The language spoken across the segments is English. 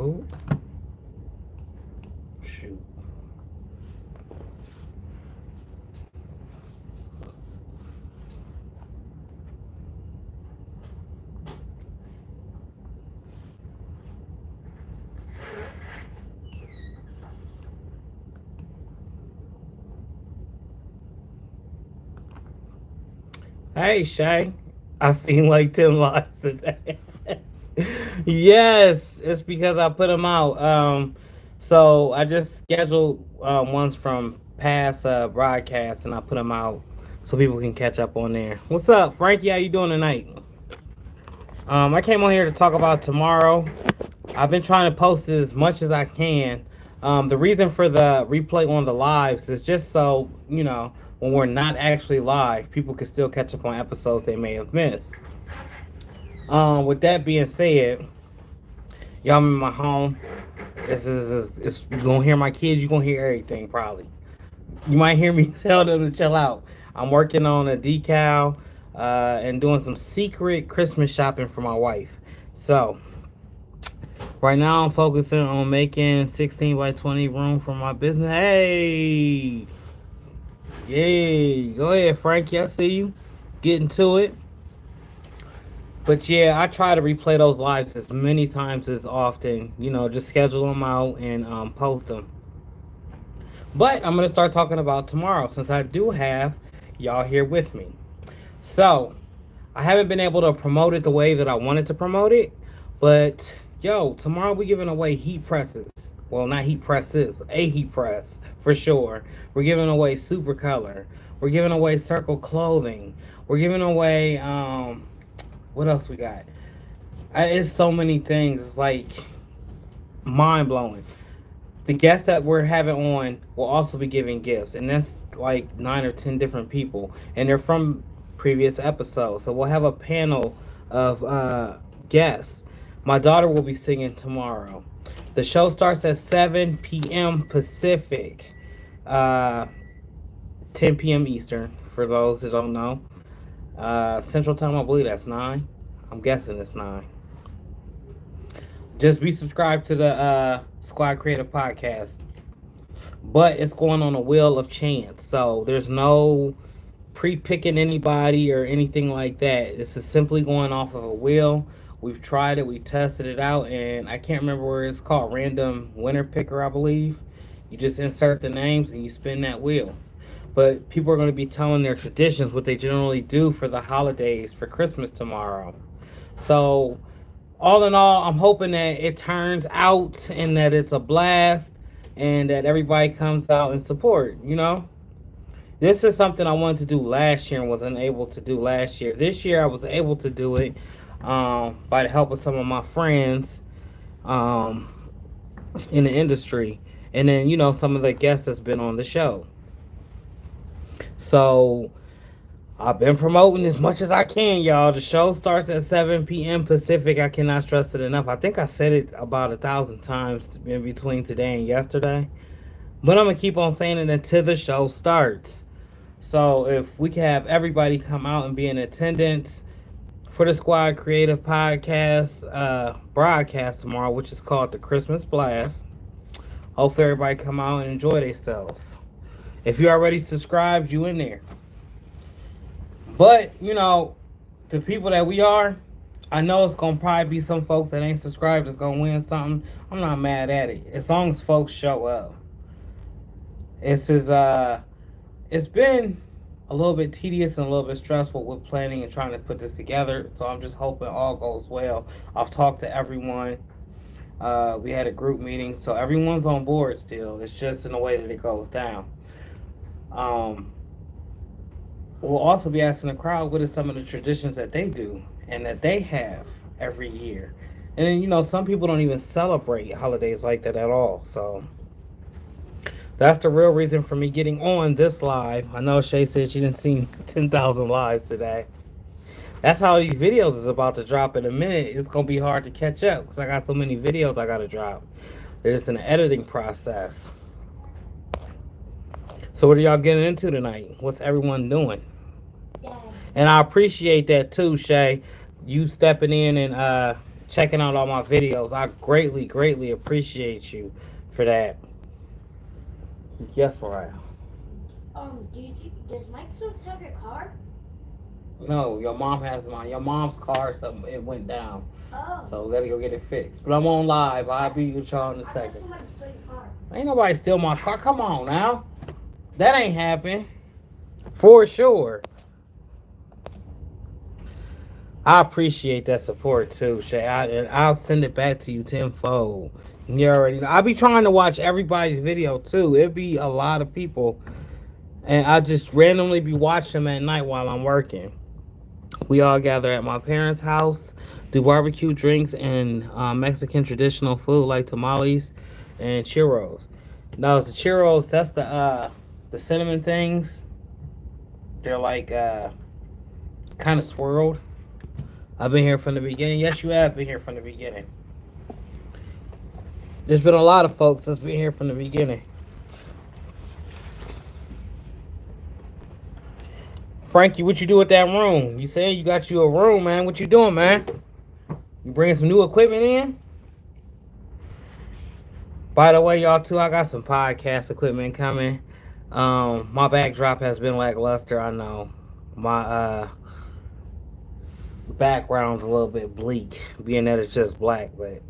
Oh, shoot. Hey, Shay. I seen like 10 lives today. Yes, it's because I put them out. So I just scheduled ones from past broadcasts, and I put them out so people can catch up on there. What's up, Frankie? How you doing tonight? I came on here to talk about tomorrow. I've been trying to post it as much as I can. The reason for the replay on the lives is just so, when we're not actually live, people can still catch up on episodes they may have missed. With that being said, y'all in my home. You're gonna hear my kids. You're gonna hear everything probably. You might hear me tell them to chill out. I'm working on a decal and doing some secret Christmas shopping for my wife. So right now I'm focusing on making 16 by 20 room for my business. Hey, yay! Go ahead, Frankie. I see you getting to it. But yeah, I try to replay those lives as many times as often. Just schedule them out and post them. But I'm gonna start talking about tomorrow since I do have y'all here with me. So I haven't been able to promote it the way that I wanted to promote it, but tomorrow we're giving away heat presses. Well, not heat presses, a heat press for sure. We're giving away super color. We're giving away circle clothing. We're giving away what else we got? It's so many things. It's like mind blowing. The guests that we're having on will also be giving gifts, and that's like 9 or 10 different people, and they're from previous episodes. So we'll have a panel of guests. My daughter will be singing tomorrow. The show starts at 7 p.m. Pacific, 10 p.m. Eastern. For those that don't know, Central Time, I believe that's 9. I'm guessing it's 9. Just be subscribed to the Squad Creative Podcast. But it's going on a wheel of chance. So there's no pre-picking anybody or anything like that. This is simply going off of a wheel. We've tried it. We've tested it out. And I can't remember where it's called. Random winner picker, I believe. You just insert the names and you spin that wheel. But people are going to be telling their traditions, what they generally do for the holidays, for Christmas tomorrow. So all in all, I'm hoping that it turns out and that it's a blast and that everybody comes out and support. This is something I wanted to do last year and wasn't able to do last year. This year I was able to do it by the help of some of my friends in the industry, and then some of the guests that's been on the show. So I've been promoting as much as I can, y'all. The show starts at 7 p.m. Pacific. I cannot stress it enough. I think I said it about 1,000 times in between today and yesterday. But I'm going to keep on saying it until the show starts. So if we can have everybody come out and be in attendance for the Squad Creative Podcast broadcast tomorrow, which is called the Christmas Blast. Hopefully everybody come out and enjoy themselves. If you already subscribed, you in there. But, the people that we are, I know it's going to probably be some folks that ain't subscribed that's going to win something. I'm not mad at it. As long as folks show up. It's been a little bit tedious and a little bit stressful with planning and trying to put this together. So I'm just hoping all goes well. I've talked to everyone. We had a group meeting. So everyone's on board still. It's just in the way that it goes down. We'll also be asking the crowd what are some of the traditions that they do and that they have every year. And then, some people don't even celebrate holidays like that at all. So that's the real reason for me getting on this live. I know Shay said she didn't see 10,000 lives today. That's how these videos is about to drop in a minute. It's going to be hard to catch up because I got so many videos I got to drop. They're just in the editing process. So what are y'all getting into tonight? What's everyone doing? Dad. And I appreciate that too, Shay. You stepping in and checking out all my videos. I greatly, greatly appreciate you for that. Yes, Mariah. Does Mike still have your car? No, your mom has mine. Your mom's car, something it went down. Oh. So let me go get it fixed. But I'm on live. I'll be with y'all in a I thought second. somebody stole your car. Ain't nobody steal my car. Come on now. That ain't happen. For sure. I appreciate that support too, Shay. And I'll send it back to you tenfold. You already know. I'll be trying to watch everybody's video too. It'd be a lot of people. And I just randomly be watching them at night while I'm working. We all gather at my parents' house, do barbecue drinks and Mexican traditional food like tamales and churros. Now, the churros, that's the cinnamon things. They're like kind of swirled. I've been here from the beginning. Yes, you have been here from the beginning. There's been a lot of folks that's been here from the beginning. Frankie, what you do with that room? You said you got you a room, man. What you doing, man? You bringing some new equipment in? By the way, y'all, too, I got some podcast equipment coming. My backdrop has been lackluster. I know my background's a little bit bleak, being that it's just black. But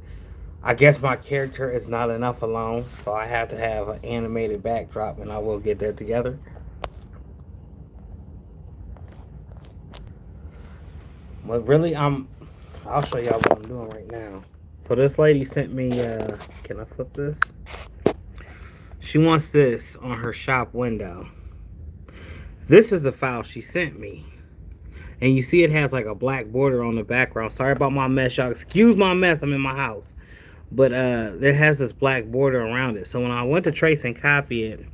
I guess my character is not enough alone, so I have to have an animated backdrop, and I will get that together. But really, I'll show y'all what I'm doing right now. So this lady sent me, can I flip this? She wants this on her shop window. This is the file she sent me. And you see it has like a black border on the background. Sorry about my mess, y'all. Excuse my mess, I'm in my house. But it has this black border around it. So when I went to trace and copy it,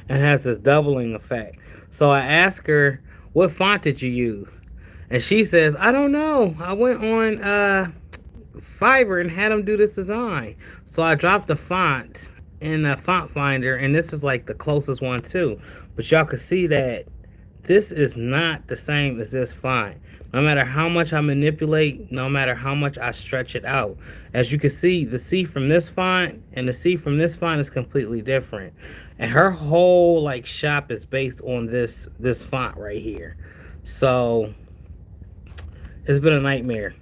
it has this doubling effect. So I asked her, what font did you use? And she says, I don't know. I went on Fiverr and had them do this design. So I dropped the font in the font finder, and this is like the closest one too. But y'all can see that this is not the same as this font. No matter how much I manipulate, no matter how much I stretch it out. As you can see, the C from this font and the C from this font is completely different. And her whole like shop is based on this font right here. So it's been a nightmare.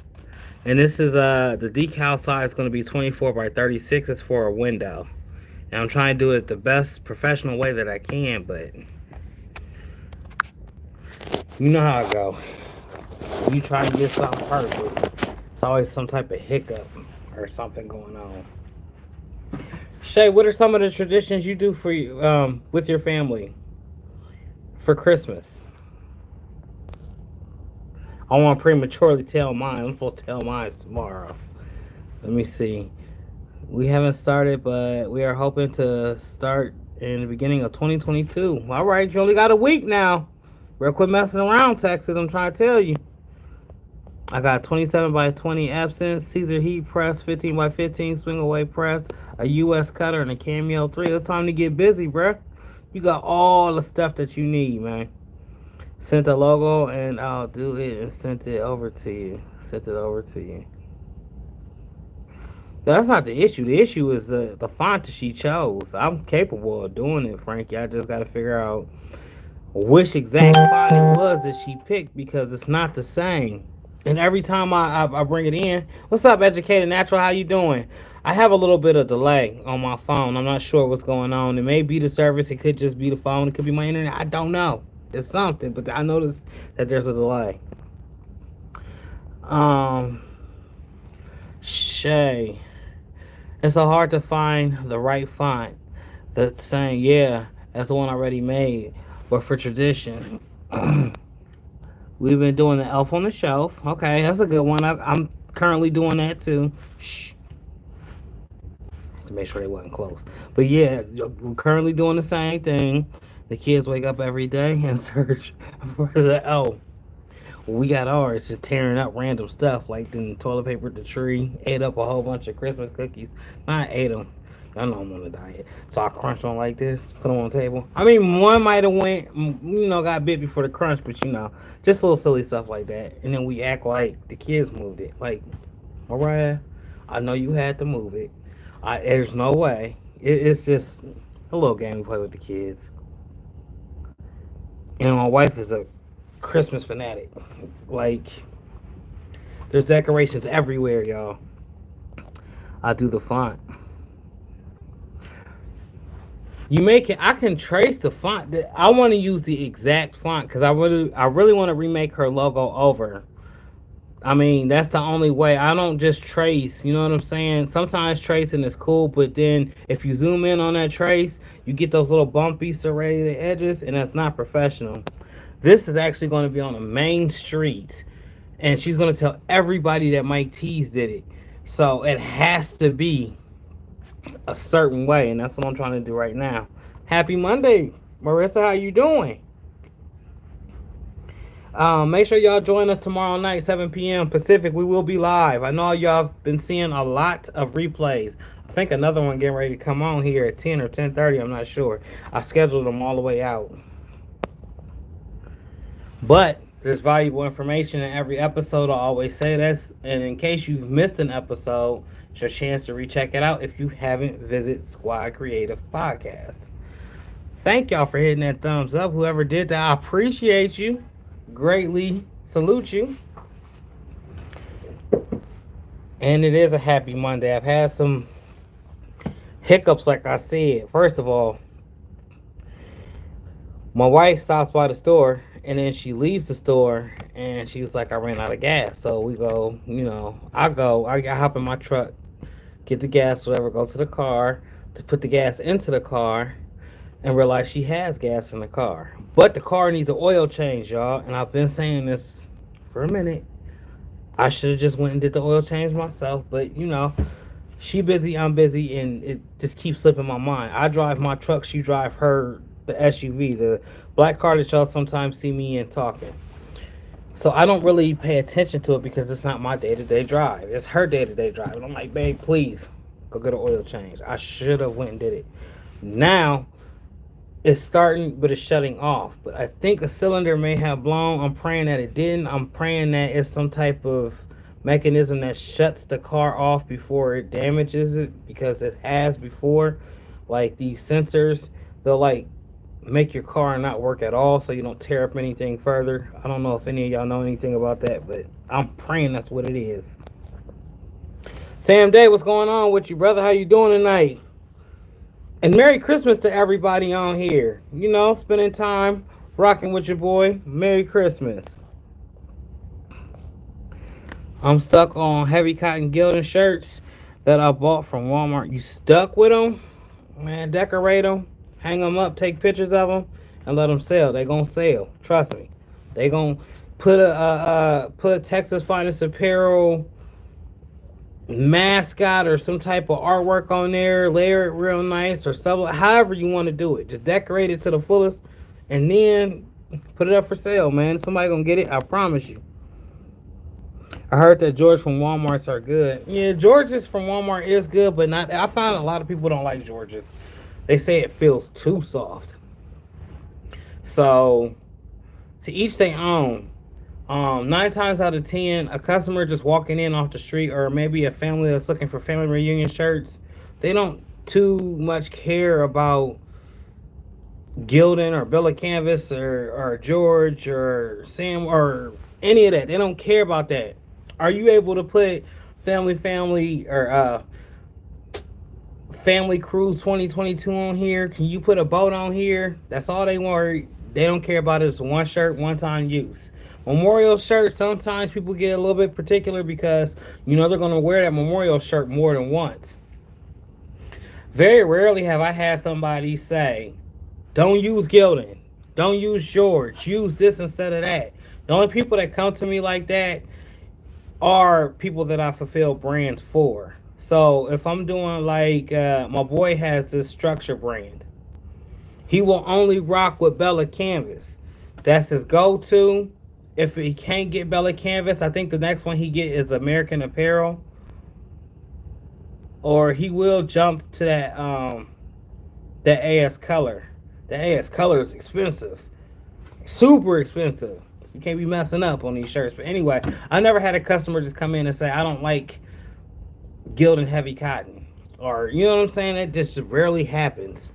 And this is the decal size is going to be 24 by 36. It's for a window. And I'm trying to do it the best professional way that I can, but you know how I go. You try to get something perfect, it's always some type of hiccup or something going on. Shay, what are some of the traditions you do for you with your family for Christmas? I want to prematurely tell mine. I'm supposed to tell mine tomorrow. Let me see. We haven't started, but we are hoping to start in the beginning of 2022. All right, you only got a week now. Real quit messing around, Texas. I'm trying to tell you. I got 27 by 20 absence, Caesar heat press, 15 by 15 swing away press, a US cutter, and a Cameo 3. It's time to get busy, bruh. You got all the stuff that you need, man. Sent the logo, and I'll do it and sent it over to you. Sent it over to you. That's not the issue. The issue is the font that she chose. I'm capable of doing it, Frankie. I just got to figure out which exact font it was that she picked, because it's not the same. And every time I bring it in, what's up, Educated Natural? How you doing? I have a little bit of delay on my phone. I'm not sure what's going on. It may be the service. It could just be the phone. It could be my internet. I don't know. It's something, but I noticed that there's a delay. Shay, it's so hard to find the right font that's saying, yeah, that's the one I already made. But for tradition, we've been doing the Elf on the Shelf. Okay, that's a good one. I'm currently doing that too. Shh. To make sure they wasn't close. But yeah, we're currently doing the same thing. The kids wake up every day and search for the elf. We got ours just tearing up random stuff like the toilet paper, the tree, ate up a whole bunch of Christmas cookies. I ate them. I know I'm on a diet. So I crunch on like this, put them on the table. I mean, one might have went, got bit before the crunch, but just little silly stuff like that. And then we act like the kids moved it. Like, Mariah, I know you had to move it. There's no way. It's just a little game we play with the kids. And my wife is a Christmas fanatic. Like, there's decorations everywhere, y'all. I do the font. You make it. I can trace the font. I want to use the exact font because I really want to remake her logo over. I mean, that's the only way. I don't just trace. You know what I'm saying? Sometimes tracing is cool, but then if you zoom in on that trace, you get those little bumpy, serrated edges, and that's not professional. This is actually going to be on a main street, and she's going to tell everybody that Mike T's did it. So it has to be a certain way, and that's what I'm trying to do right now. Happy Monday, Marissa. How you doing? Make sure y'all join us tomorrow night, 7 p.m. Pacific. We will be live. I know y'all have been seeing a lot of replays. I think another one getting ready to come on here at 10 or 10:30. I'm not sure. I scheduled them all the way out. But there's valuable information in every episode. I always say this. And in case you've missed an episode, it's your chance to recheck it out if you haven't visited Squad Creative Podcast. Thank y'all for hitting that thumbs up. Whoever did that, I appreciate you. Greatly salute you. And it is a happy Monday. I've had some hiccups, like I said. First of all, my wife stops by the store and then she leaves the store and she was like, I ran out of gas. So we go, I hop in my truck, get the gas, whatever, go to the car to put the gas into the car and realize she has gas in the car. But the car needs an oil change, y'all. And I've been saying this for a minute. I should have just went and did the oil change myself. But, she busy, I'm busy, and it just keeps slipping my mind. I drive my truck, she drive the SUV, the black car that y'all sometimes see me in talking. So I don't really pay attention to it because it's not my day-to-day drive. It's her day-to-day drive. And I'm like, babe, please, go get an oil change. I should have went and did it. Now, it's starting, but it's shutting off. But I think a cylinder may have blown. I'm praying that it didn't. I'm praying that it's some type of mechanism that shuts the car off before it damages it, because it has before. Like these sensors, they'll make your car not work at all so you don't tear up anything further. I don't know if any of y'all know anything about that, but I'm praying that's what it is. Sam Day, what's going on with you, brother? How you doing tonight? And Merry Christmas to everybody on here. Spending time rocking with your boy. Merry Christmas. I'm stuck on heavy cotton gilding shirts that I bought from Walmart. You stuck with them? Man, decorate them. Hang them up. Take pictures of them. And let them sell. They gonna sell. Trust me. They gonna put a Texas Finest Apparel mascot or some type of artwork on there, layer it real nice, or sell it however you want to do it. Just decorate it to the fullest and then put it up for sale, man. Somebody gonna get it, I promise you. I heard that George from Walmart's are good. Yeah, George's from Walmart is good, but not. I find a lot of people don't like George's. They say it feels too soft. So to each their own. 9 times out of 10, a customer just walking in off the street, or maybe a family that's looking for family reunion shirts, they don't too much care about Gildan or Bella Canvas or George or Sam or any of that. They don't care about that. Are you able to put family or Family Cruise 2022 on here? Can you put a boat on here? That's all they worry. They don't care about it. It's one shirt, one time use. Memorial shirts, sometimes people get a little bit particular because they're going to wear that memorial shirt more than once. Very rarely have I had somebody say, don't use Gildan, don't use George, use this instead of that. The only people that come to me like that are people that I fulfill brands for. So if I'm doing my boy has this structure brand, he will only rock with Bella Canvas. That's his go-to. If he can't get Bella Canvas, I think the next one he get is American Apparel. or he will jump to that AS color. The AS color is expensive, super expensive. You can't be messing up on these shirts. But anyway, I never had a customer just come in and say I don't like Gilded Heavy Cotton, or you know what I'm saying. That just rarely happens.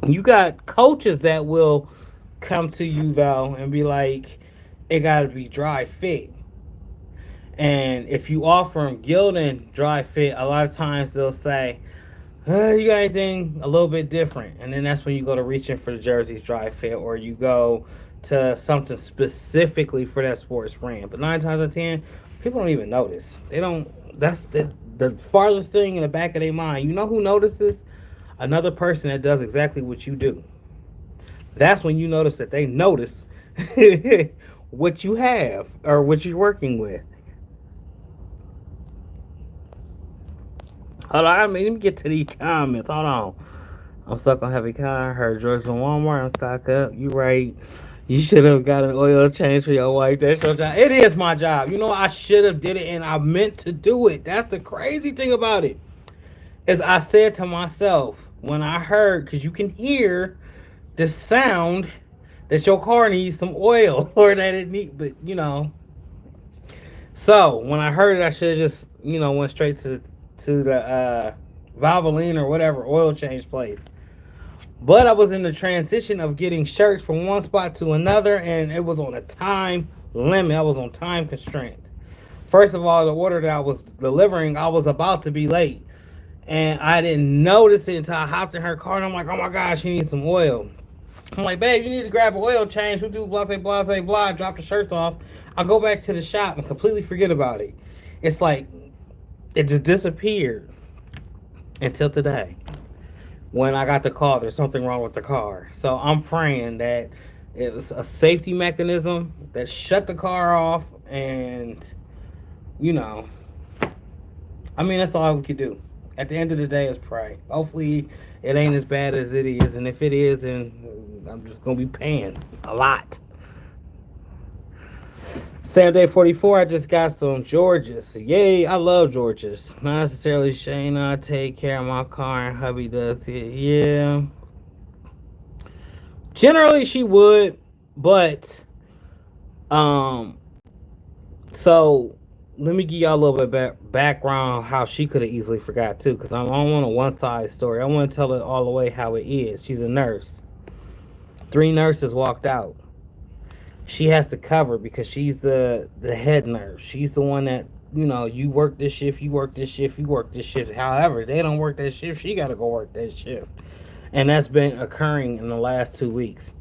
You got coaches that will come to you though and be like, it got to be dry fit. And if you offer them Gildan dry fit, a lot of times they'll say, you got anything a little bit different? And then that's when you go to reaching for the jerseys dry fit, or you go to something specifically for that sports brand. But 9 times out of 10, people don't even notice. They don't. That's the farthest thing in the back of their mind. You know who notices? Another person that does exactly what you do. That's when you notice that they notice what you have or what you're working with. Hold on, let me get to these comments. Hold on. I'm stuck on heavy car. Heard George and Walmart. I'm stock up. You right. You should have got an oil change for your wife. That's your job. It is my job. You know, I should have did it and I meant to do it. That's the crazy thing about it. Is I said to myself when I heard, because you can hear the sound that your car needs some oil or that it need, but you know. So when I heard it, I should have just went straight to the Valvoline or whatever oil change place. But I was in the transition of getting shirts from one spot to another, and it was on a time limit. I was on time constraints. First of all, the order that I was delivering, I was about to be late. And I didn't notice it until I hopped in her car, and I'm like, oh my gosh, she needs some oil. I'm like, babe, you need to grab an oil change. We do blah, blah, blah, blah. Drop the shirts off. I go back to the shop and completely forget about it. It's like it just disappeared until today when I got the call. There's something wrong with the car. So I'm praying that it was a safety mechanism that shut the car off. And, I mean, that's all we could do. At the end of the day, is pray. Hopefully, it ain't as bad as it is. And if it is, then I'm just going to be paying a lot. Sam Day 44, I just got some Georges. Yay, I love Georges. Not necessarily Shayna. I take care of my car and hubby does it. Yeah. Generally, she would. But, so let me give y'all a little bit background how she could have easily forgot too, because I don't want a one-side story. I want to tell it all the way how it is. She's a nurse. 3 nurses walked out. She has to cover because she's the head nurse. She's the one that, you work this shift, you work this shift, you work this shift. However, they don't work that shift, she got to go work that shift. And that's been occurring in the last 2 weeks,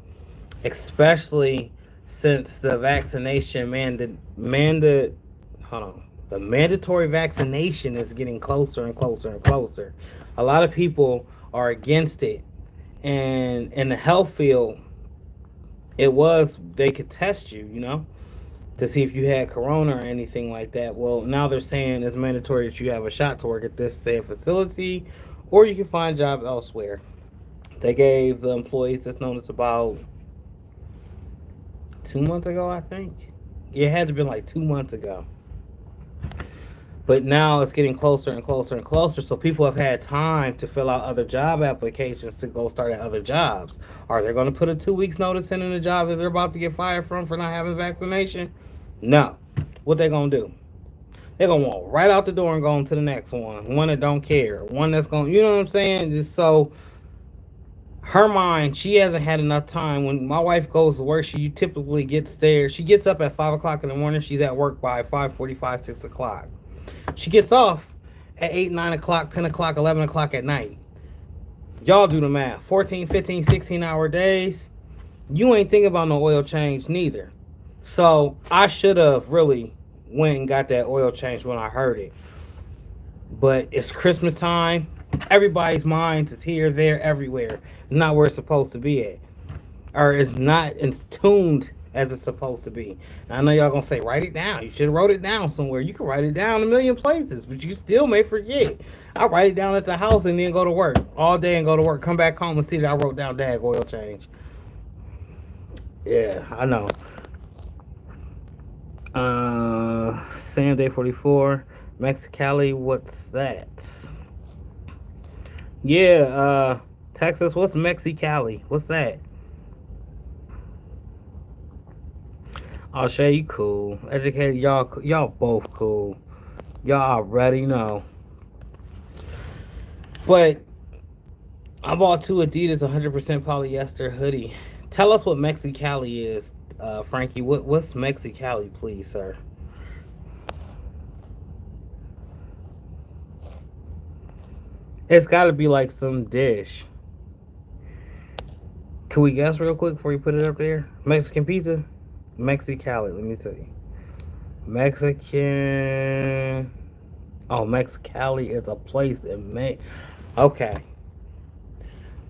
especially since the vaccination the mandatory vaccination is getting closer and closer and closer. A lot of people are against it. And in the health field, they could test you, to see if you had corona or anything like that. Well, now they're saying it's mandatory that you have a shot to work at this same facility, or you can find a job elsewhere. They gave the employees this notice about 2 months ago, I think. It had to be like 2 months ago. But now it's getting closer and closer and closer, so people have had time to fill out other job applications to go start at other jobs. Are they going to put a 2 weeks notice in the job that they're about to get fired from for not having vaccination? No. What they going to do? They're going to walk right out the door and go on to the next one that don't care, one that's going, you know what I'm saying? Just so her mind, she hasn't had enough time. When my wife goes to work, she typically gets there. She gets up at 5 o'clock in the morning. She's at work by 5:45, 6 o'clock. She gets off at 8, 9 o'clock, 10 o'clock, 11 o'clock at night. Y'all do the math. 14, 15, 16-hour days. You ain't thinking about no oil change neither. So I should have really went and got that oil change when I heard it. But it's Christmas time. Everybody's mind is here, there, everywhere. Not where it's supposed to be at. Or it's not as tuned as it's supposed to be. Now, I know y'all gonna say, write it down. You should have wrote it down somewhere. You can write it down a million places, but you still may forget. I write it down at the house and then go to work all day and go to work. Come back home and see that I wrote down dag oil change. Yeah, I know. Sam Day 44, Mexicali, what's that? Yeah, Texas, what's Mexicali? What's that? I'll show you cool. Educated, y'all both cool. Y'all already know. But I bought two Adidas 100% polyester hoodie. Tell us what Mexicali is, Frankie. What's Mexicali, please, sir? It's got to be like some dish. Can we guess real quick before you put it up there? Mexican pizza? Mexicali, let me tell you. Mexican. Oh, Mexicali is a place in May. Okay.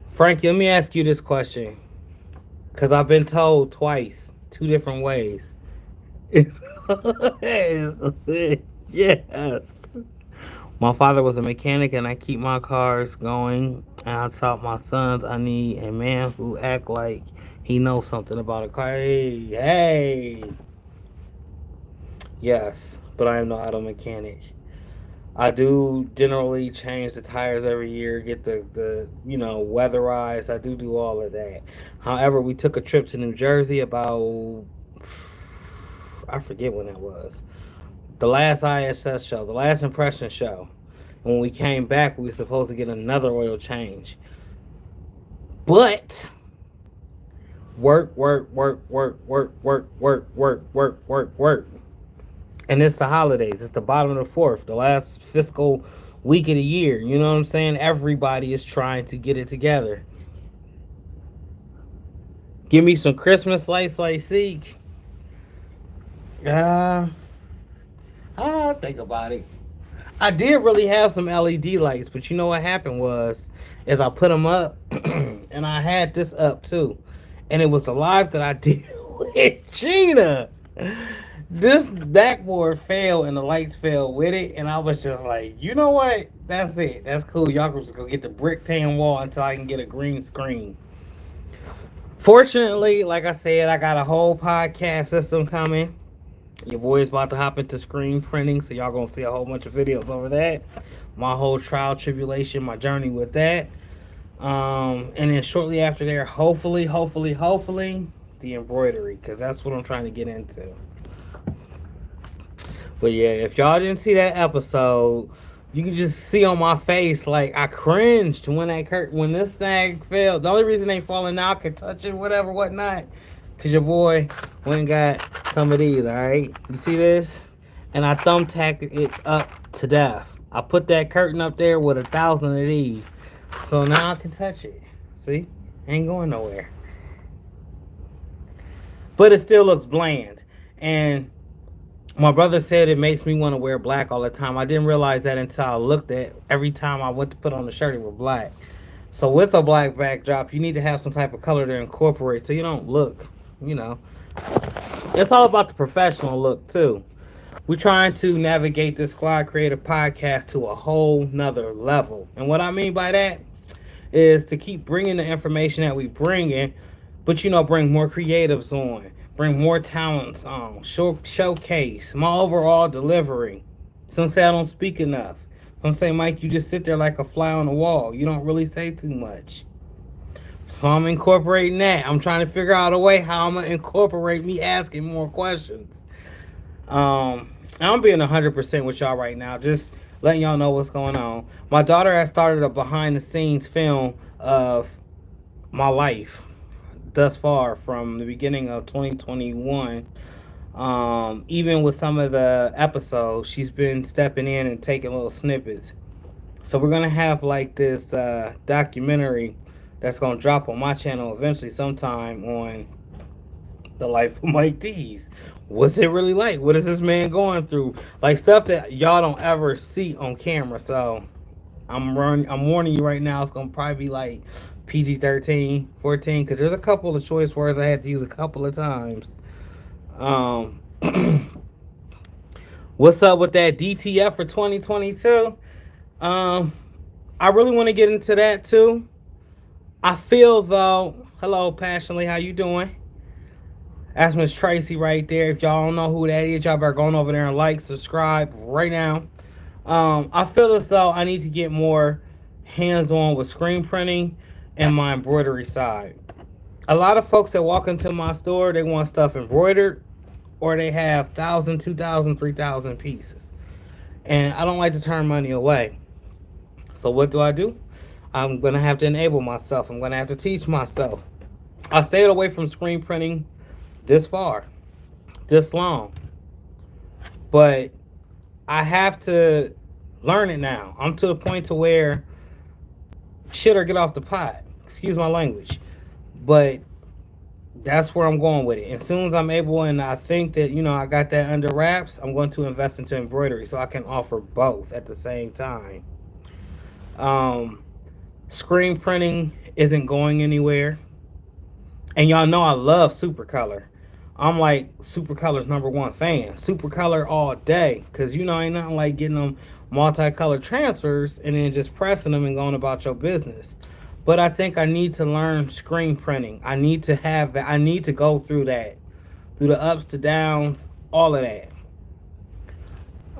Frankie, let me ask you this question. Because I've been told twice, two different ways. Yes. My father was a mechanic, and I keep my cars going. And I taught my sons I need a man who act like he knows something about a car. Hey, hey. Yes, but I am no auto mechanic. I do generally change the tires every year, get the weatherized. I do all of that. However, we took a trip to New Jersey about, I forget when that was. The last ISS show, the last impression show. When we came back, we were supposed to get another oil change. But work. And it's the holidays. It's the bottom of the fourth, the last fiscal week of the year. You know what I'm saying? Everybody is trying to get it together. Give me some Christmas lights like Seek. Uh, I'll think about it. I did really have some LED lights, but you know what happened was, is I put them up, and I had this up too, and it was the live that I did with Gina. This backboard fell and the lights fell with it, and I was just like, you know what? That's it. That's cool. Y'all can just go get the brick tan wall until I can get a green screen. Fortunately, like I said, I got a whole podcast system coming. Your boy's about to hop into screen printing, so y'all gonna see a whole bunch of videos over that. My whole trial tribulation, my journey with that. And then shortly after there, hopefully, the embroidery, because that's what I'm trying to get into. But yeah, if y'all didn't see that episode, you can just see on my face like I cringed when when this thing fell. The only reason they falling out, I could touch it, whatever, whatnot, cause your boy went and got some of these. All right, you see this? And I thumbtacked it up to death. I put that curtain up there with 1,000 of these, so now I can touch it. See, ain't going nowhere. But it still looks bland. And my brother said it makes me want to wear black all the time. I didn't realize that until I looked at every time I went to put on the shirt, it was black. So with a black backdrop, you need to have some type of color to incorporate so you don't look, you know. It's all about the professional look too. We're trying to navigate this Squad Creative podcast to a whole nother level. And what I mean by that is to keep bringing the information that we bring in, but bring more creatives on, bring more talents on, showcase my overall delivery. Some say I don't speak enough. Some say, Mike, you just sit there like a fly on the wall. You don't really say too much. So I'm incorporating that. I'm trying to figure out a way how I'm going to incorporate me asking more questions. I'm being 100% with y'all right now. Just letting y'all know what's going on. My daughter has started a behind the scenes film of my life thus far from the beginning of 2021. Even with some of the episodes, she's been stepping in and taking little snippets. So we're gonna have like this documentary that's gonna drop on my channel eventually sometime on the life of Mike D's. What's it really like? What is this man going through? Like stuff that y'all don't ever see on camera. So I'm warning you right now. It's gonna probably be like PG-13, 14, because there's a couple of choice words I had to use a couple of times. What's up with that DTF for 2022? I really want to get into that too. I feel though, hello passionately, how you doing? That's Miss Tracy right there. If y'all don't know who that is, y'all better go on over there and like, subscribe right now. I feel as though I need to get more hands-on with screen printing and my embroidery side. A lot of folks that walk into my store, they want stuff embroidered, or they have 1,000, 2,000, 3,000 pieces. And I don't like to turn money away. So what do? I'm gonna have to enable myself. I'm gonna have to teach myself. I stayed away from screen printing this far, this long, but I have to learn it now. I'm to the point to where shit or get off the pot. Excuse my language, but that's where I'm going with it. As soon as I'm able, and I think that I got that under wraps, I'm going to invest into embroidery so I can offer both at the same time. Um, Screen printing isn't going anywhere. And y'all know I love Supercolor. I'm like Supercolor's #1 fan. Supercolor all day. Because ain't nothing like getting them multicolor transfers and then just pressing them and going about your business. But I think I need to learn screen printing. I need to have that. I need to go through that. Through the ups, the downs, all of that.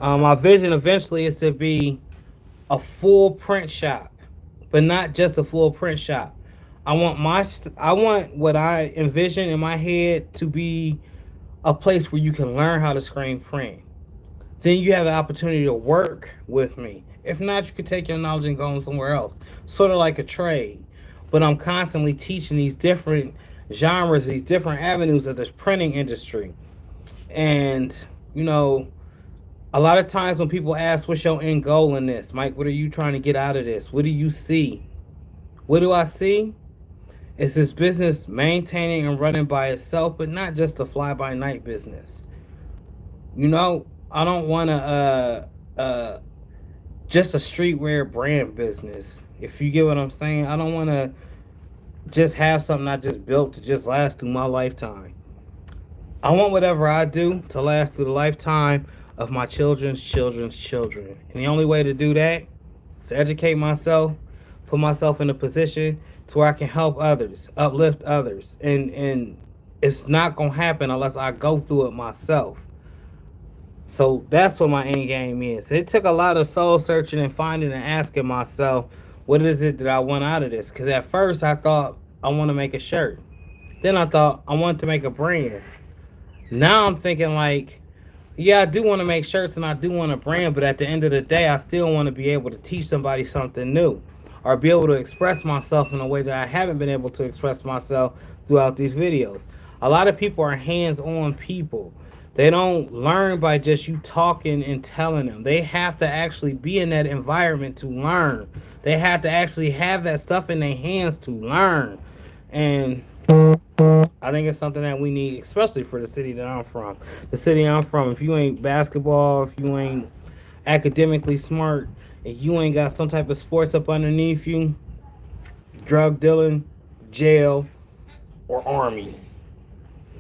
My vision eventually is to be a full print shop, but not just a full print shop. I want what I envision in my head to be a place where you can learn how to screen print. Then you have the opportunity to work with me. If not, you could take your knowledge and go somewhere else. Sort of like a trade. But I'm constantly teaching these different genres, these different avenues of this printing industry. And, a lot of times when people ask, what's your end goal in this? Mike, what are you trying to get out of this? What do you see? What do I see? It's this business maintaining and running by itself, but not just a fly-by-night business. I don't want just a streetwear brand business. If you get what I'm saying, I don't want to just have something I just built to just last through my lifetime. I want whatever I do to last through the lifetime of my children's children's children. And the only way to do that is to educate myself, put myself in a position to where I can help others, uplift others. And it's not going to happen unless I go through it myself. So that's what my end game is. It took a lot of soul searching and finding and asking myself, what is it that I want out of this? Because at first I thought I want to make a shirt. Then I thought I wanted to make a brand. Now I'm thinking like, yeah, I do want to make shirts and I do want a brand, but at the end of the day, I still want to be able to teach somebody something new or be able to express myself in a way that I haven't been able to express myself throughout these videos. A lot of people are hands-on people. They don't learn by just you talking and telling them. They have to actually be in that environment to learn. They have to actually have that stuff in their hands to learn. And I think it's something that we need, especially for the city that I'm from. The city I'm from, if you ain't basketball, if you ain't academically smart, if you ain't got some type of sports up underneath you, drug dealing, jail, or army.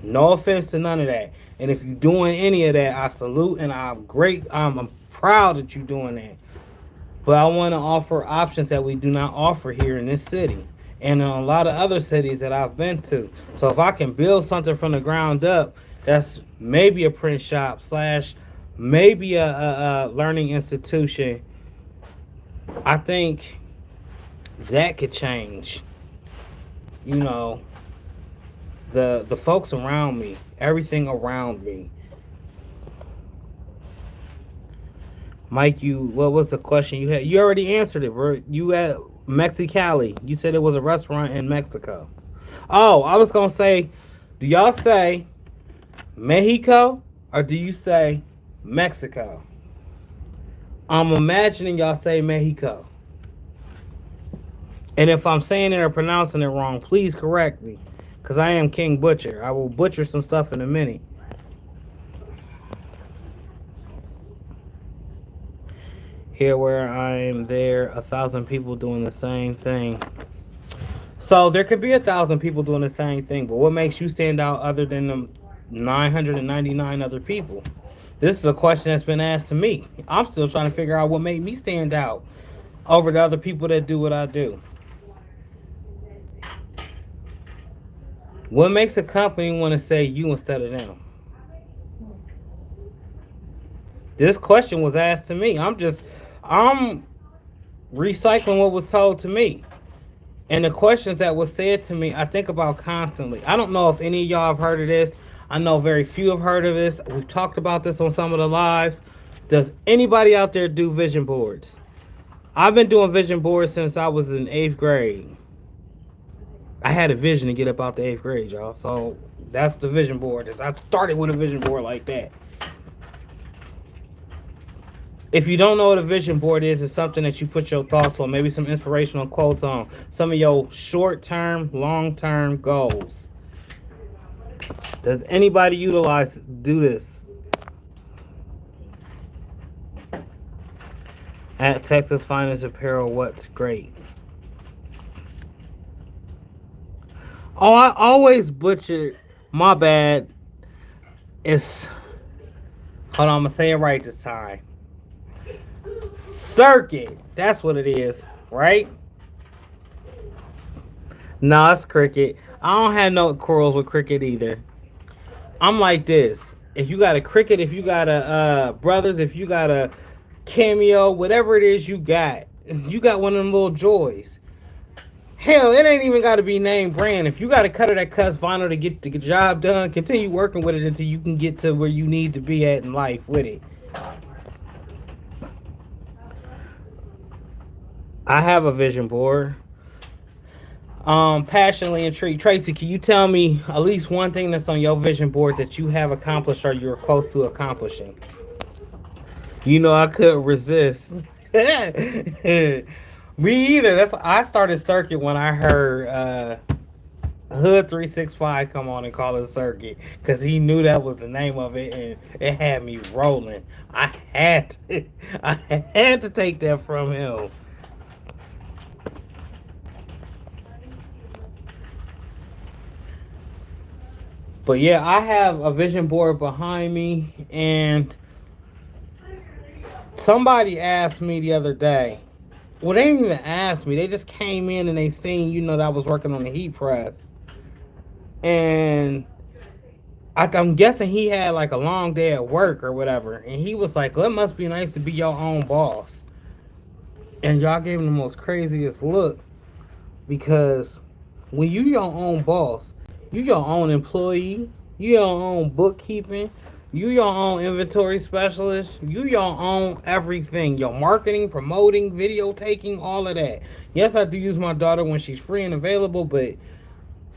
No offense to none of that. And if you're doing any of that, I salute and I'm proud that you're doing that. But I want to offer options that we do not offer here in this city and in a lot of other cities that I've been to. So if I can build something from the ground up, that's maybe a print shop / maybe a learning institution, I think that could change, the folks around me, everything around me. Mike, what was the question you had? You already answered it, bro. You had Mexicali. You said it was a restaurant in Mexico. Oh, I was gonna say, do y'all say Mexico or do you say Mexico? I'm imagining y'all say Mexico. And if I'm saying it or pronouncing it wrong, please correct me. Because I am King Butcher. I will butcher some stuff in a minute. Here where I am, there 1,000 people doing the same thing. So there could be 1,000 people doing the same thing, but what makes you stand out other than the 999 other people? This is a question that's been asked to me. I'm still trying to figure out what made me stand out over the other people that do what I do. What makes a company want to say you instead of them? This question was asked to me. I'm recycling what was told to me. And the questions that was said to me, I think about constantly. I don't know if any of y'all have heard of this. I know very few have heard of this. We've talked about this on some of the lives. Does anybody out there do vision boards? I've been doing vision boards since I was in 8th grade. I had a vision to get up out the 8th grade, y'all. So that's the vision board. I started with a vision board like that. If you don't know what a vision board is, it's something that you put your thoughts on, maybe some inspirational quotes on, some of your short-term, long-term goals. Does anybody do this? At Texas Finest Apparel, what's great? Oh, I always butchered. My bad. It's, hold on, I'm gonna say it right this time. Circuit. That's what it is, right? No, it's cricket. I don't have no quarrels with cricket either. I'm like this. If you got a cricket, if you got a brothers, if you got a cameo, whatever it is you got one of them little joys. Hell, it ain't even got to be name brand. If you got a cutter that cuts vinyl to get the job done, continue working with it until you can get to where you need to be at in life with it. I have a vision board. Passionately intrigued. Tracy, can you tell me at least one thing that's on your vision board that you have accomplished or you're close to accomplishing? You know, I couldn't resist. Me either. I started Circuit when I heard Hood 365 come on and call it Circuit because he knew that was the name of it and it had me rolling. I had to take that from him. But yeah, I have a vision board behind me, and somebody asked me the other day. Well, they didn't even ask me. They just came in and they seen, that I was working on the heat press. And I'm guessing he had like a long day at work or whatever. And he was like, well, it must be nice to be your own boss. And y'all gave him the most craziest look because when you your own boss, you your own employee, you your own bookkeeping, you your own inventory specialist, you your own everything, your marketing, promoting, video taking, all of that. Yes, I do use my daughter when she's free and available, but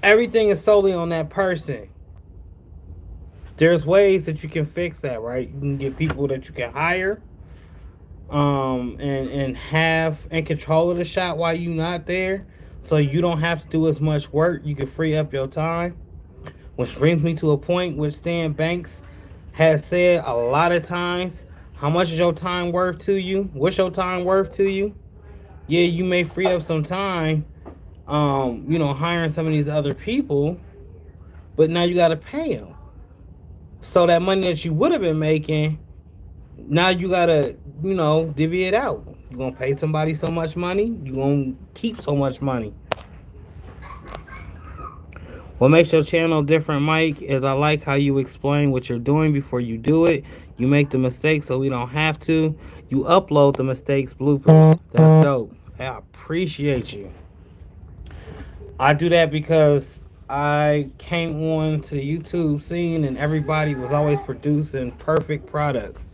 everything is solely on that person. There's ways that you can fix that, right? You can get people that you can hire, and have in control of the shop while you're not there. So you don't have to do as much work. You can free up your time. Which brings me to a point which Stan Banks has said a lot of times. How much is your time worth to you? What's your time worth to you? Yeah, you may free up some time, hiring some of these other people. But now you got to pay them. So that money that you would have been making, now you got to, divvy it out. You're going to pay somebody so much money. You're going to keep so much money. What makes your channel different, Mike, is I like how you explain what you're doing before you do it. You make the mistakes so we don't have to. You upload the mistakes bloopers. That's dope. I appreciate you. I do that because I came on to the YouTube scene and everybody was always producing perfect products.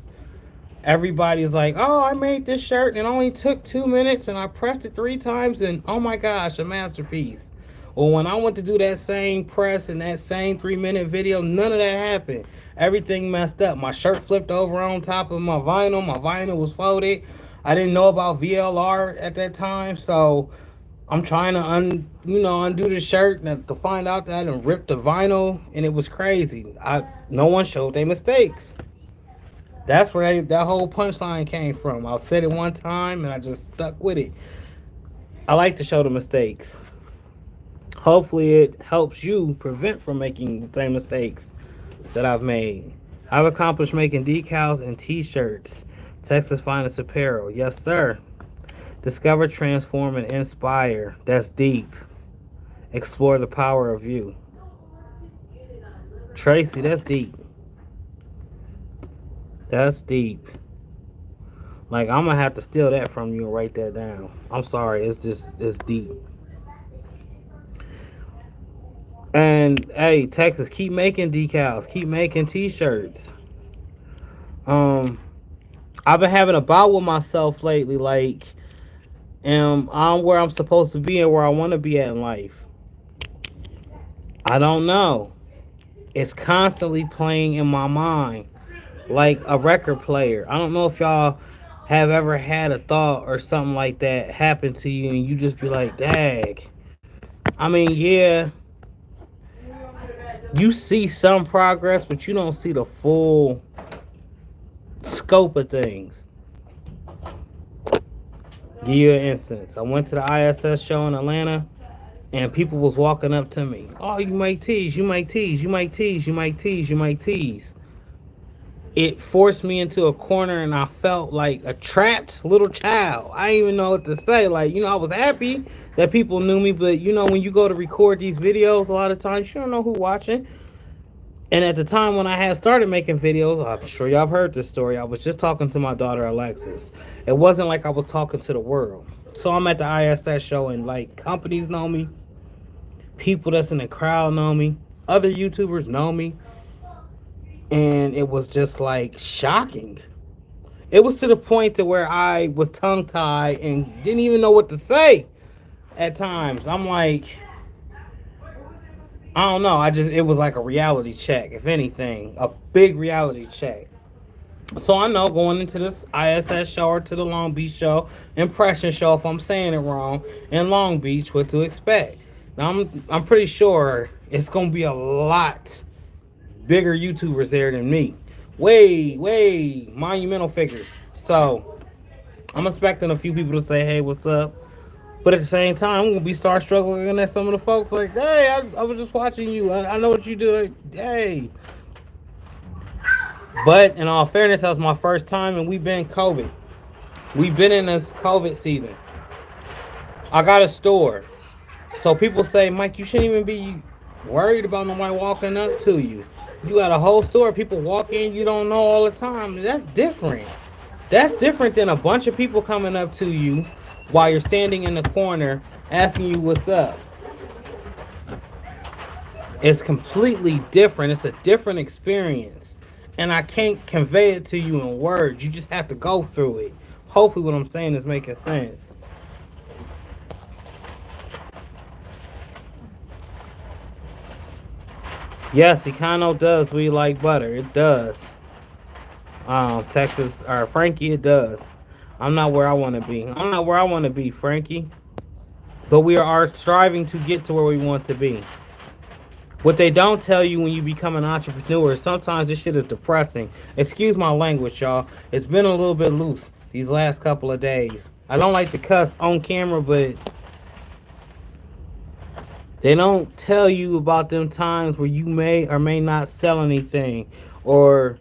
Everybody's like, oh, I made this shirt and it only took 2 minutes and I pressed it 3 times and oh my gosh, a masterpiece. Well, when I went to do that same press and that same 3-minute video, none of that happened. Everything messed up. My shirt flipped over on top of my vinyl. My vinyl was folded. I didn't know about VLR at that time, so I'm trying to undo the shirt and to find out that I done ripped the vinyl, and it was crazy. No one showed their mistakes. That's where that whole punchline came from. I said it one time and I just stuck with it. I like to show the mistakes. Hopefully it helps you prevent from making the same mistakes that I've made. I've accomplished making decals and t-shirts. Texas Finest Apparel. Yes, sir. Discover, transform, and inspire. That's deep. Explore the power of you. Tracy, that's deep. That's deep. Like, I'm gonna have to steal that from you and write that down. I'm sorry, it's deep. And hey, Texas, keep making decals, keep making t-shirts. Um, I've been having a bout with myself lately, like, I'm where I'm supposed to be and where I want to be at in life. I don't know. It's constantly playing in my mind like a record player. I don't know if y'all have ever had a thought or something like that happen to you and you just be like, dag. I mean, yeah, you see some progress, but you don't see the full scope of things. Give you an instance. I went to the ISS show in Atlanta and people was walking up to me. Oh, you make tees, you make tees, you make tees, you make tees, you make tees. It forced me into a corner and I felt like a trapped little child. I didn't even know what to say. Like, I was happy that people knew me, but when you go to record these videos, a lot of times you don't know who watching. And at the time when I had started making videos, I'm sure y'all have heard this story. I was just talking to my daughter Alexis. It wasn't like I was talking to the world. So I'm at the ISS show and like companies know me, people that's in the crowd know me, other YouTubers know me, and it was just like shocking. It was to the point to where I was tongue tied and didn't even know what to say at times. I'm like, I don't know. It was like a reality check, if anything, a big reality check. So I know going into this ISS show or to the Long Beach show, impression show, if I'm saying it wrong, in Long Beach, what to expect. Now I'm pretty sure it's gonna be a lot bigger YouTubers there than me. Way monumental figures. So I'm expecting a few people to say, hey, what's up? But at the same time, I'm gonna be starstruck looking at some of the folks like, hey, I was just watching you. I know what you do. Like, hey. But in all fairness, that was my first time, and we've been COVID. We've been in this COVID season. I got a store. So people say, Mike, you shouldn't even be worried about nobody walking up to you. You got a whole store, people walk in, you don't know all the time. That's different. That's different than a bunch of people coming up to you while you're standing in the corner asking you what's up. It's completely different. It's a different experience. And I can't convey it to you in words. You just have to go through it. Hopefully what I'm saying is making sense. Yes, Econo does. We like butter. It does. Texas or Frankie, it does. I'm not where I want to be. I'm not where I want to be, Frankie. But we are striving to get to where we want to be. What they don't tell you when you become an entrepreneur is sometimes this shit is depressing. Excuse my language, y'all. It's been a little bit loose these last couple of days. I don't like to cuss on camera, but they don't tell you about them times where you may or may not sell anything. Or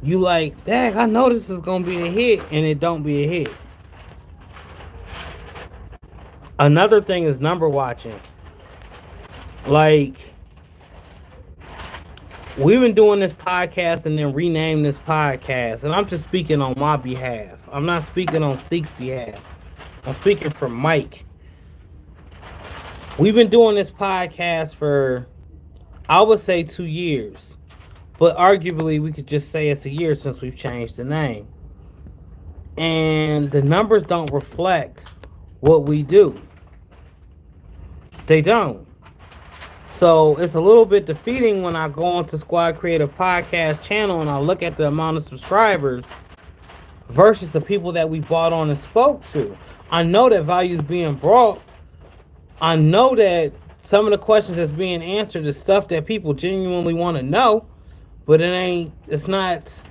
you like, dang, I know this is going to be a hit, and it don't be a hit. Another thing is number watching. Like, we've been doing this podcast and then renamed this podcast. And I'm just speaking on my behalf. I'm not speaking on Seek's behalf. I'm speaking for Mike. We've been doing this podcast for, I would say, 2 years. But arguably, we could just say it's a year since we've changed the name. And the numbers don't reflect what we do. They don't. So it's a little bit defeating when I go onto Squad Creative Podcast channel and I look at the amount of subscribers versus the people that we bought on and spoke to. I know that value is being brought. I know that some of the questions that's being answered is stuff that people genuinely want to know, but it's not,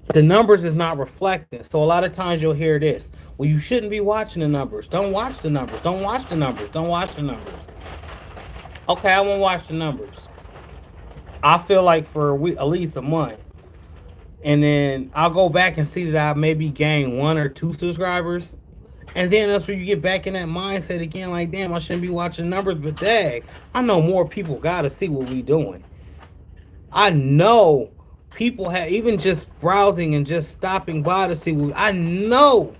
the numbers is not reflecting. So a lot of times you'll hear this. Well, you shouldn't be watching the numbers. Don't watch the numbers. Don't watch the numbers. Don't watch the numbers. Okay, I won't watch the numbers. I feel like for a week, at least a month. And then I'll go back and see that I maybe gained 1 or 2 subscribers. And then that's where you get back in that mindset again, like, damn, I shouldn't be watching numbers, but dang, I know more people gotta see what we doing. I know people have, even just browsing and just stopping by to see. I know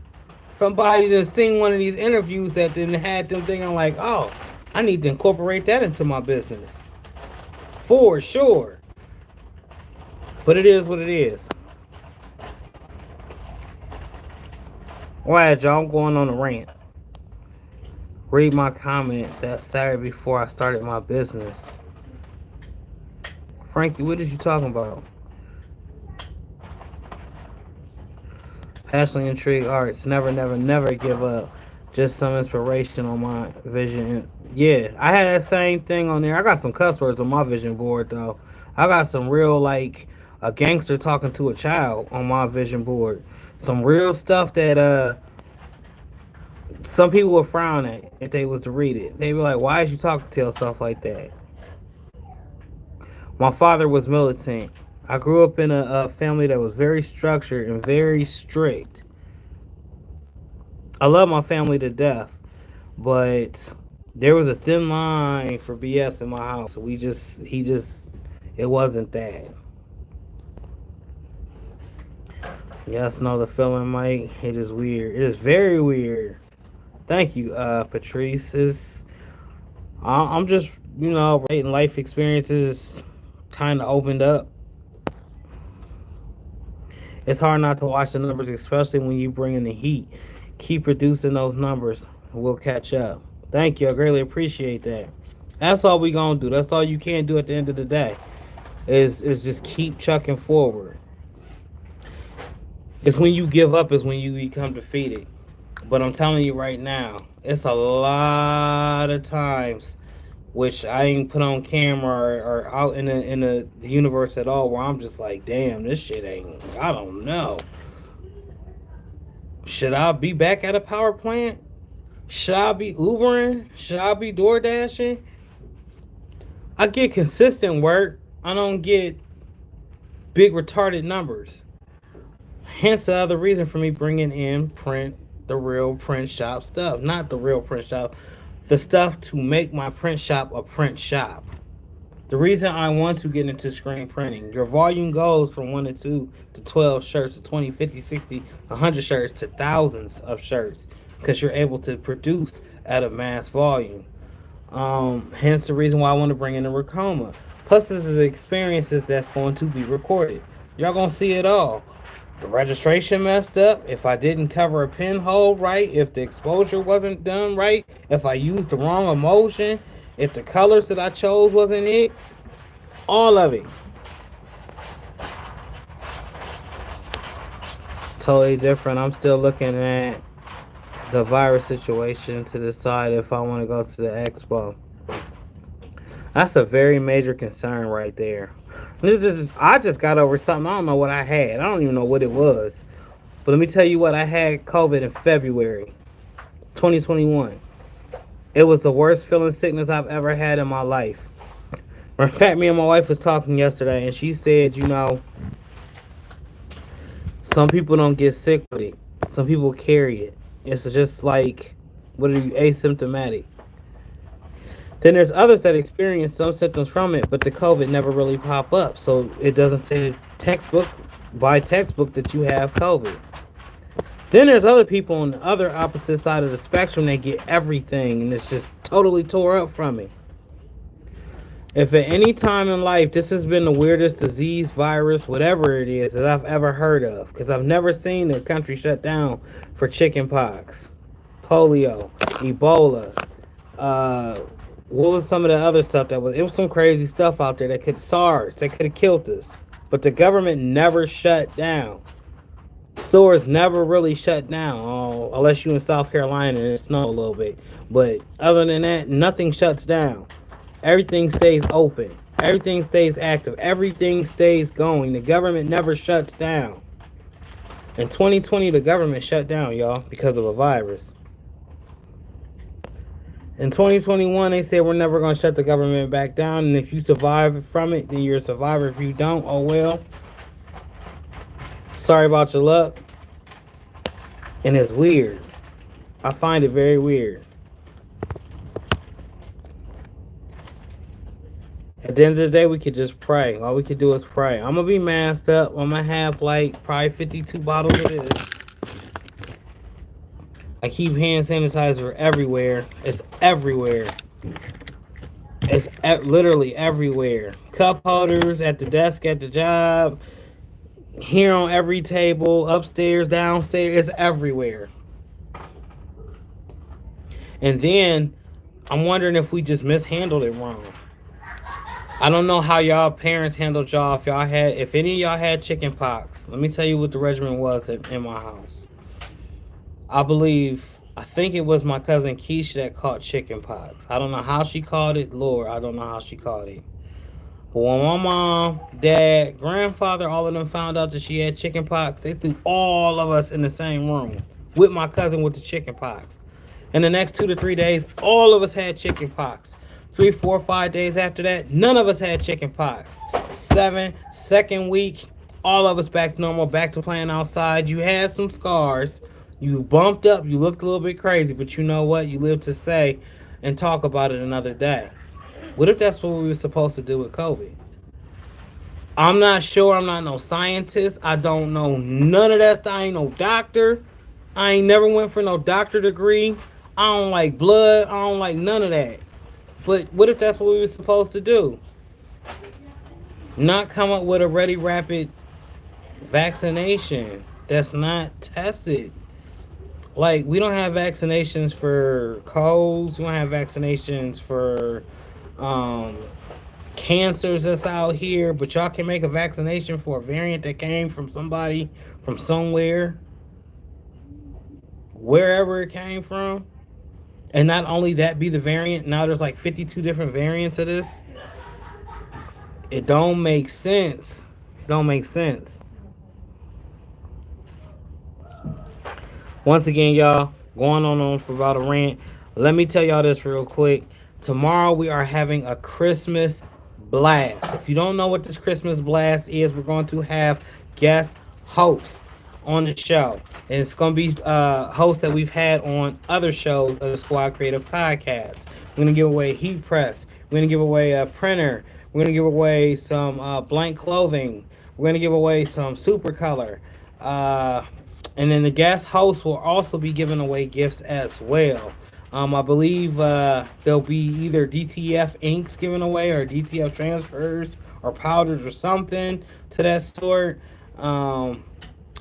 somebody that's seen one of these interviews that then had them thinking like, oh, I need to incorporate that into my business. For sure. But it is what it is. Alright, y'all, I'm going on a rant. Read my comment that Saturday before I started my business. Frankie, what is you talking about? Passionately intrigued arts. Never, never, never give up. Just some inspiration on my vision. Yeah, I had that same thing on there. I got some cuss words on my vision board though. I got some real like a gangster talking to a child on my vision board. Some real stuff that some people would frown at if they was to read it. They'd be like, "Why is you talking to yourself like that?" My father was militant. I grew up in a family that was very structured and very strict. I love my family to death, but there was a thin line for BS in my house. It wasn't that. Yes, no, the feeling, Mike. It is weird. It is very weird. Thank you, Patrice. I'm just, life experiences kind of opened up. It's hard not to watch the numbers, especially when you bring in the heat. Keep producing those numbers. We'll catch up. Thank you. I greatly appreciate that. That's all we gonna do. That's all you can do at the end of the day. Is just keep chucking forward. It's when you give up is when you become defeated. But I'm telling you right now, it's a lot of times which I ain't put on camera or out in the universe at all where I'm just like, damn, this shit ain't, I don't know. Should I be back at a power plant? Should I be Ubering? Should I be door dashing? I get consistent work. I don't get big retarded numbers. Hence the other reason for me bringing in the real print shop stuff. Not the real print shop. The stuff to make my print shop a print shop. The reason I want to get into screen printing, your volume goes from 1 to 2 to 12 shirts to 20, 50, 60, 100 shirts to thousands of shirts because you're able to produce at a mass volume. Hence the reason why I want to bring in the Racoma. Plus, this is experiences that's going to be recorded. Y'all gonna see it all. The registration messed up, if I didn't cover a pinhole right, if the exposure wasn't done right, if I used the wrong emulsion, if the colors that I chose wasn't it, all of it. Totally different. I'm still looking at the virus situation to decide if I want to go to the expo. That's a very major concern right there. I just got over something. I don't know what I had. I don't even know what it was. But let me tell you what. I had COVID in February 2021. It was the worst feeling sickness I've ever had in my life. In fact, me and my wife was talking yesterday, and she said, some people don't get sick with it. Some people carry it. It's just like, what are you, asymptomatic? Then there's others that experience some symptoms from it, but the COVID never really pop up. So it doesn't say by textbook that you have COVID. Then there's other people on the other opposite side of the spectrum that get everything and it's just totally tore up from it. If at any time in life this has been the weirdest disease, virus, whatever it is that I've ever heard of, because I've never seen the country shut down for chicken pox, polio, Ebola, what was some of the other stuff it was some crazy stuff out there that SARS, that could have killed us. But the government never shut down. Stores never really shut down, unless you're in South Carolina and it snows a little bit. But other than that, nothing shuts down. Everything stays open. Everything stays active. Everything stays going. The government never shuts down. In 2020, the government shut down, y'all, because of a virus. In 2021, they said we're never going to shut the government back down. And if you survive from it, then you're a survivor. If you don't, oh well. Sorry about your luck. And it's weird. I find it very weird. At the end of the day, we could just pray. All we could do is pray. I'm gonna be masked up. I'm gonna have like probably 52 bottles of this. I keep hand sanitizer everywhere. It's everywhere. It's literally everywhere. Cup holders at the desk at the job, here on every table, upstairs, downstairs. It's everywhere. And then I'm wondering if we just mishandled it wrong. I don't know how y'all parents handled y'all. If any of y'all had chicken pox, let me tell you what the regimen was in my house. I think it was my cousin Keisha that caught chicken pox. I don't know how she caught it. Lord, I don't know how she caught it. But when my mom, dad, grandfather, all of them found out that she had chicken pox, they threw all of us in the same room with my cousin with the chicken pox. In the next 2 to 3 days, all of us had chicken pox. 3, 4, 5 days after that, none of us had chicken pox. Second week, all of us back to normal, back to playing outside. You had some scars. You bumped up. You looked a little bit crazy, but you know what? You live to say and talk about it another day. What if that's what we were supposed to do with COVID? I'm not sure. I'm not no scientist. I don't know none of that stuff. I ain't no doctor. I ain't never went for no doctor degree. I don't like blood. I don't like none of that. But what if that's what we were supposed to do? Not come up with a ready rapid vaccination that's not tested. Like, we don't have vaccinations for colds. We don't have vaccinations for cancers that's out here. But y'all can make a vaccination for a variant that came from somebody from somewhere, wherever it came from. And not only that be the variant, now there's like 52 different variants of this. It don't make sense. It don't make sense. Once again, y'all, going on for about a rant. Let me tell y'all this real quick. Tomorrow we are having a Christmas blast. If you don't know what this Christmas blast is, we're going to have guest hosts on the show. And it's going to be hosts that we've had on other shows of the Squad Creative Podcast. We're going to give away heat press. We're going to give away a printer. We're going to give away some blank clothing. We're going to give away some super color. And then the guest host will also be giving away gifts as well. I believe there'll be either DTF inks given away or DTF transfers or powders or something to that sort.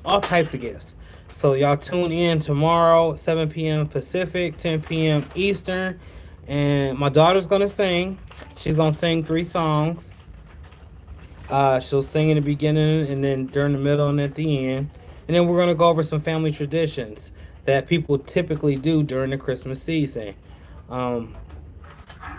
All types of gifts. So y'all tune in tomorrow, 7 p.m. Pacific, 10 p.m. Eastern. And my daughter's going to sing. She's going to sing 3 songs. She'll sing in the beginning and then during the middle and at the end. And then we're going to go over some family traditions that people typically do during the Christmas season. And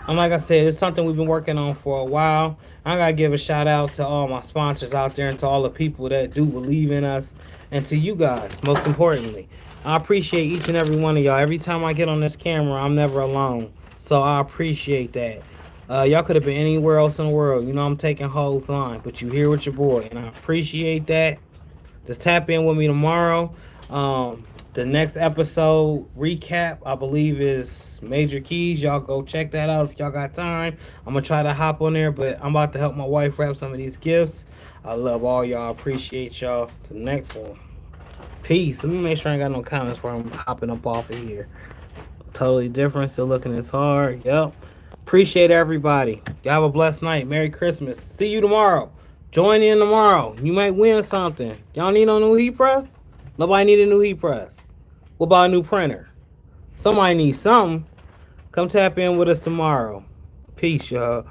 like I said, it's something we've been working on for a while. I got to give a shout out to all my sponsors out there and to all the people that do believe in us. And to you guys, most importantly. I appreciate each and every one of y'all. Every time I get on this camera, I'm never alone. So I appreciate that. Y'all could have been anywhere else in the world. You know I'm taking holds on. But you here with your boy. And I appreciate that. Just tap in with me tomorrow. The next episode recap, I believe, is Major Keys. Y'all go check that out if y'all got time. I'm going to try to hop on there, but I'm about to help my wife wrap some of these gifts. I love all y'all. Appreciate y'all. To the next one. Peace. Let me make sure I ain't got no comments where I'm hopping up off of here. Totally different. Still looking as hard. Yep. Appreciate everybody. Y'all have a blessed night. Merry Christmas. See you tomorrow. Join in tomorrow. You might win something. Y'all need no new heat press? Nobody need a new heat press. What about a new printer? Somebody needs something. Come tap in with us tomorrow. Peace, y'all.